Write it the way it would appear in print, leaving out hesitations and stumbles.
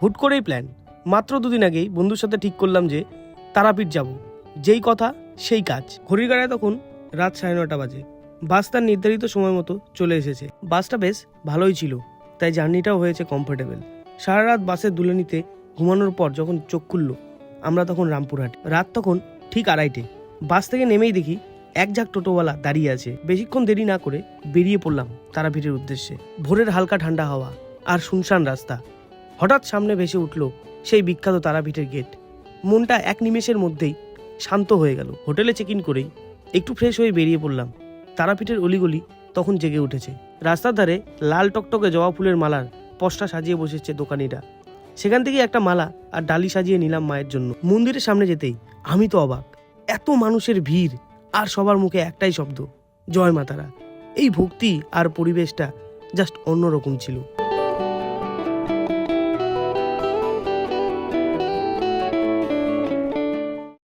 হুট করেই প্ল্যান। মাত্র 2 দিন আগেই বন্ধুর সাথে ঠিক করলাম যে তারাপীঠ যাব। যেই কথা সেই কাজ। ঘড়ির কাঁটায় তখন রাত 9:30 বাজে। বাস তার নির্ধারিত সময় মতো চলে এসেছে। বাসটা বেশ ভালোই ছিল, তাই জার্নিটাও হয়েছে কমফোর্টেবল। সারা রাত বাসে দুলে নিতে ঘুমানোর পর যখন চোখ খুলল আমরা তখন রামপুরহাট। রাত তখন ঠিক 2:30। বাস থেকে নেমেই দেখি এক ঝাঁক টোটোওয়ালা দাঁড়িয়ে আছে। বেশিক্ষণ দেরি না করে বেরিয়ে পড়লাম তারাপীঠের উদ্দেশ্যে। ভোরের হালকা ঠান্ডা হাওয়া আর শুনশান রাস্তা। হঠাৎ সামনে ভেসে উঠল সেই বিখ্যাত তারাপীঠের গেট। মনটা এক নিমেষের মধ্যেই শান্ত হয়ে গেল। হোটেলে চেক ইন করেই একটু ফ্রেশ হয়ে বেরিয়ে পড়লাম। তারাপীঠের অলিগলি তখন জেগে উঠেছে। রাস্তার ধারে লাল টকটকে জবা ফুলের মালার পসরা সাজিয়ে বসেছে দোকানিরা। সেখান থেকে একটা মালা আর ডালি সাজিয়ে নিলাম মায়ের জন্য। মন্দিরের সামনে যেতেই আমি তো অবাক, এত মানুষের ভিড় আর সবার মুখে একটাই শব্দ, জয় মা তারা। এই ভক্তি আর পরিবেশটা জাস্ট অন্যরকম ছিল।